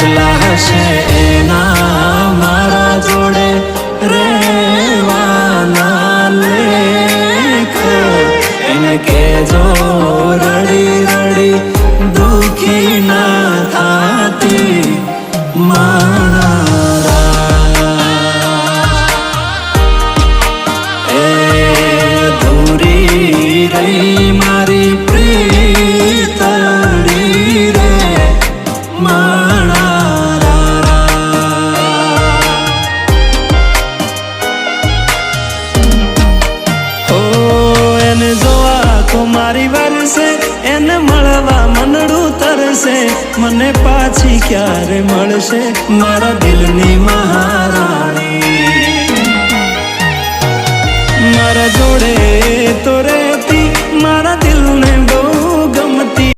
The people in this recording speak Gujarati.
લખેલા હશે એના મારા જોડે રેવાના લેખ એને કેજો રડી રડી દુખી ના થાતી મારા એ ધૂરી રહી મારી પ્રીતડી રે મારા ઓ એને જોવા તો મારી વરસે એને મળવા મનડું તરસે મને પાછી ક્યારે મળશે મારા દિલની મહારાણી મારા જોડે તો રે